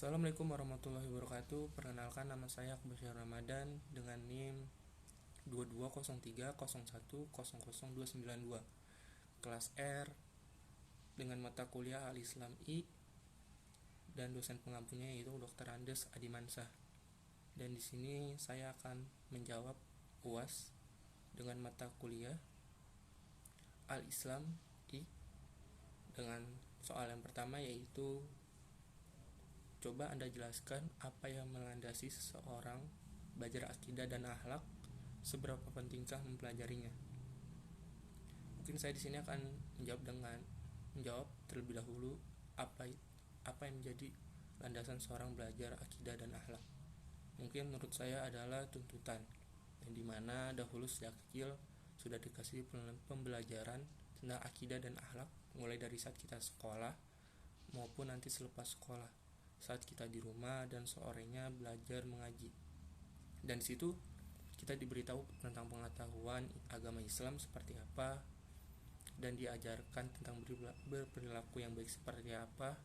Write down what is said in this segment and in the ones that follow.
Assalamualaikum warahmatullahi wabarakatuh. Perkenalkan, nama saya Akbar Ramadan dengan NIM 220301000292. Kelas R dengan mata kuliah Al-Islam I dan dosen pengampunya yaitu Dr. Andes Adimansah. Dan di sini saya akan menjawab UAS dengan mata kuliah Al-Islam I dengan soal yang pertama, yaitu coba Anda jelaskan apa yang melandasi seseorang belajar akidah dan akhlak, seberapa pentingkah mempelajarinya. Mungkin saya di sini akan menjawab terlebih dahulu apa yang menjadi landasan seorang belajar akidah dan akhlak. Mungkin menurut saya adalah tuntutan, yang dimana dahulu sejak kecil sudah dikasih pembelajaran tentang akidah dan akhlak, mulai dari saat kita sekolah maupun nanti selepas sekolah, saat kita di rumah dan sorenya belajar mengaji. Dan di situ kita diberitahu tentang pengetahuan agama Islam seperti apa, dan diajarkan tentang berperilaku yang baik seperti apa,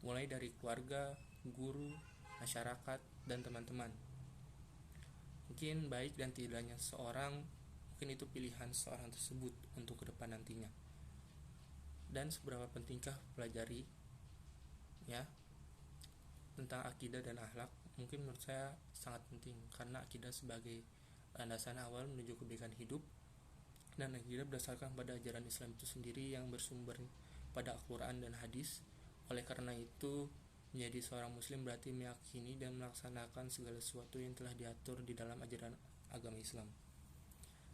mulai dari keluarga, guru, masyarakat, dan teman-teman. Mungkin baik dan tidaknya seorang, mungkin itu pilihan seorang tersebut untuk ke depan nantinya. Dan seberapa pentingkah pelajari tentang akidah dan akhlak? Mungkin menurut saya sangat penting, karena akidah sebagai landasan awal menuju kebaikan hidup, dan akidah berdasarkan pada ajaran Islam itu sendiri yang bersumber pada Al-Quran dan hadis. Oleh karena itu, menjadi seorang muslim berarti meyakini dan melaksanakan segala sesuatu yang telah diatur di dalam ajaran agama Islam.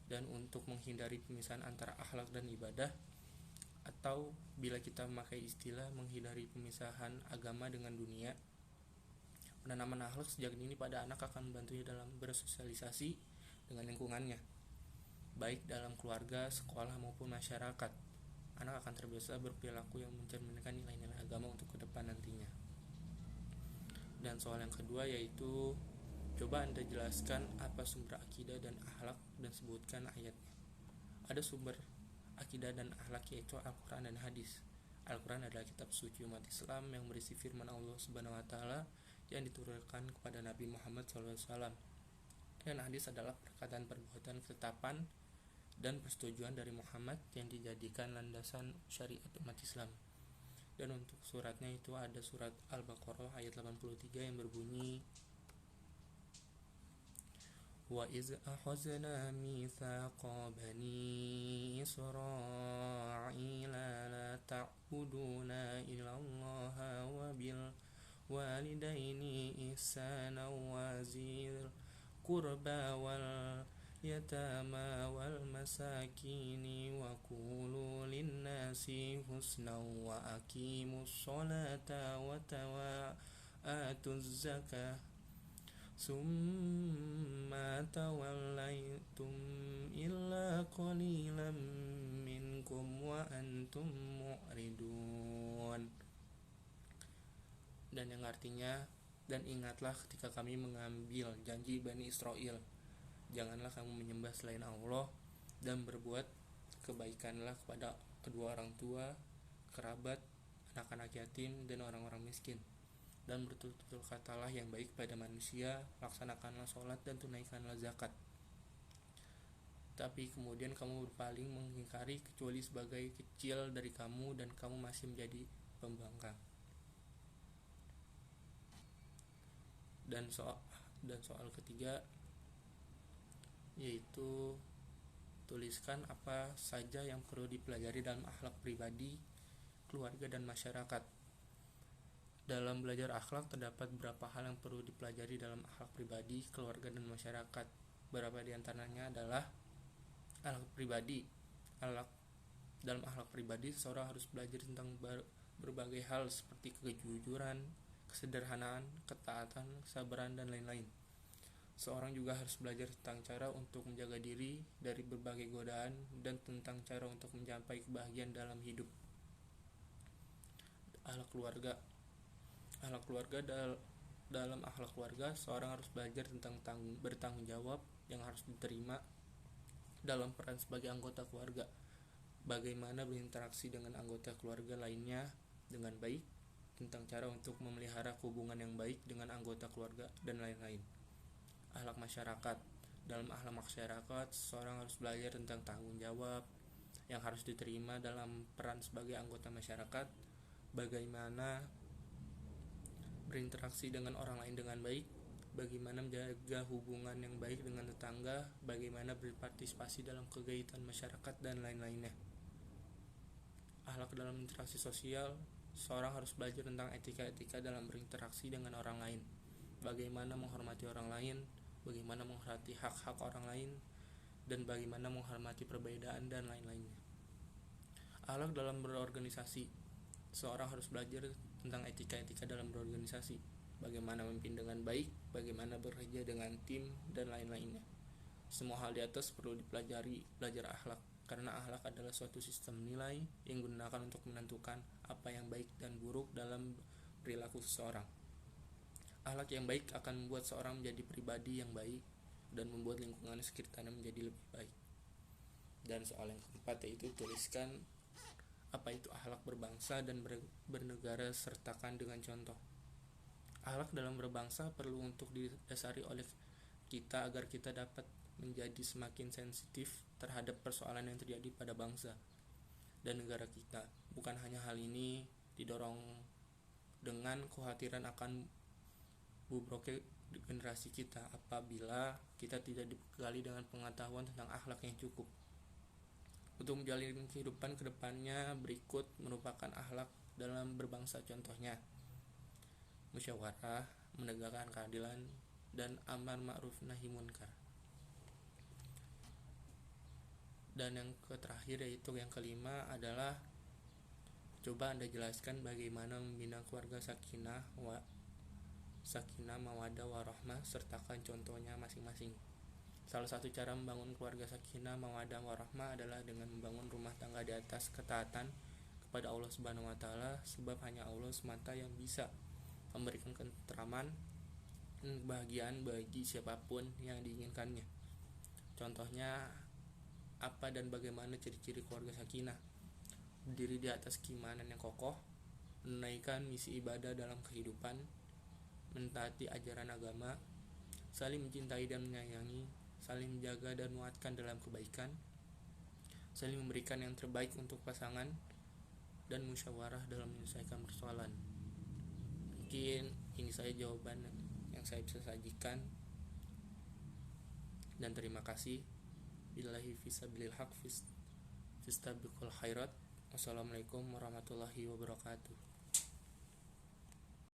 Dan untuk menghindari pemisahan antara akhlak dan ibadah, atau bila kita memakai istilah menghindari pemisahan agama dengan dunia, penanaman akhlak sejak dini pada anak akan membantunya dalam bersosialisasi dengan lingkungannya, baik dalam keluarga, sekolah, maupun masyarakat. Anak akan terbiasa berperilaku yang mencerminkan nilai-nilai agama untuk ke depan nantinya. Dan soal yang kedua, yaitu coba Anda jelaskan apa sumber akidah dan akhlak dan sebutkan ayatnya. Ada sumber akidah dan akhlak, yaitu Al-Quran dan hadis. Al-Quran adalah kitab suci umat Islam yang berisi firman Allah Subhanahu wa Ta'ala yang diturunkan kepada Nabi Muhammad SAW. Dan hadis adalah perkataan-perbuatan, ketetapan, dan persetujuan dari Muhammad yang dijadikan landasan syariat umat Islam. Dan untuk suratnya itu ada surat Al-Baqarah ayat 83 yang berbunyi, Wa iz akhazna mitsaqa bani Israila la ta'buduna ilallaha wa bil walidaini ihsana wa zil qurba wal yatama wal masakini wa qulu linnasi husna wa aqimus sholata wa atuz zakah summa tawallaitum illa qalilan minkum wa antum mu'ridun. Dan yang artinya, dan ingatlah ketika kami mengambil janji Bani Israel, janganlah kamu menyembah selain Allah, dan berbuat kebaikanlah kepada kedua orang tua, kerabat, anak-anak yatim, dan orang-orang miskin. Dan bertutur katalah yang baik pada manusia, laksanakanlah sholat dan tunaikanlah zakat. Tapi kemudian kamu berpaling mengingkari kecuali sebagai kecil dari kamu, dan kamu masih menjadi pembangkang. Dan soal ketiga, yaitu tuliskan apa saja yang perlu dipelajari dalam akhlak pribadi, keluarga, dan masyarakat. Dalam belajar akhlak terdapat beberapa hal yang perlu dipelajari dalam akhlak pribadi, keluarga, dan masyarakat. Beberapa di antaranya adalah akhlak pribadi. Dalam akhlak pribadi, seseorang harus belajar tentang berbagai hal seperti kejujuran, kesederhanaan, ketaatan, kesabaran, dan lain-lain. Seorang juga harus belajar tentang cara untuk menjaga diri dari berbagai godaan dan tentang cara untuk mencapai kebahagiaan dalam hidup. Akhlak keluarga. Dalam akhlak keluarga, seorang harus belajar tentang bertanggung jawab yang harus diterima dalam peran sebagai anggota keluarga, bagaimana berinteraksi dengan anggota keluarga lainnya dengan baik, tentang cara untuk memelihara hubungan yang baik dengan anggota keluarga, dan lain-lain. Akhlak masyarakat. Dalam akhlak masyarakat, seseorang harus belajar tentang tanggung jawab yang harus diterima dalam peran sebagai anggota masyarakat, bagaimana berinteraksi dengan orang lain dengan baik, bagaimana menjaga hubungan yang baik dengan tetangga, bagaimana berpartisipasi dalam kegiatan masyarakat, dan lain-lainnya. Akhlak dalam interaksi sosial, seorang harus belajar tentang etika-etika dalam berinteraksi dengan orang lain, bagaimana menghormati orang lain, bagaimana menghormati hak-hak orang lain, dan bagaimana menghormati perbedaan, dan lain-lainnya. Akhlak dalam berorganisasi, seorang harus belajar tentang etika-etika dalam berorganisasi, bagaimana memimpin dengan baik, bagaimana bekerja dengan tim, dan lain-lainnya. Semua hal di atas perlu dipelajari belajar akhlak, karena akhlak adalah suatu sistem nilai yang digunakan untuk menentukan apa yang baik dan buruk dalam perilaku seseorang. Akhlak yang baik akan membuat seorang menjadi pribadi yang baik dan membuat lingkungan sekitarnya menjadi lebih baik. Dan soal yang keempat yaitu tuliskan apa itu akhlak berbangsa dan bernegara sertakan dengan contoh. Akhlak dalam berbangsa perlu untuk didasari oleh kita agar kita dapat menjadi semakin sensitif terhadap persoalan yang terjadi pada bangsa dan negara kita. Bukan hanya hal ini didorong dengan kekhawatiran akan bubroknya generasi kita apabila kita tidak dibekali dengan pengetahuan tentang akhlak yang cukup. Untuk menjalani kehidupan kedepannya, berikut merupakan akhlak dalam berbangsa, contohnya musyawarah, menegakkan keadilan, dan amar ma'ruf nahi munkar. Dan yang terakhir yaitu yang kelima adalah coba Anda jelaskan bagaimana membina keluarga sakinah mawaddah warahmah, sertakan contohnya masing-masing. Salah satu cara membangun keluarga sakinah mawaddah warahmah adalah dengan membangun rumah tangga di atas ketaatan kepada Allah Subhanahu wa taala, sebab hanya Allah semata yang bisa memberikan ketentraman dan kebahagiaan bagi siapapun yang diinginkannya. Contohnya apa dan bagaimana ciri-ciri keluarga sakinah? Berdiri di atas keimanan yang kokoh, menunaikan misi ibadah dalam kehidupan, mentaati ajaran agama, saling mencintai dan menyayangi, saling menjaga dan menguatkan dalam kebaikan, saling memberikan yang terbaik untuk pasangan, dan musyawarah dalam menyelesaikan persoalan. Mungkin ini saja jawaban yang saya bisa sajikan, dan terima kasih. Billahi fisabilil haq fistabiqul khairat. Wassalamualaikum warahmatullahi wabarakatuh.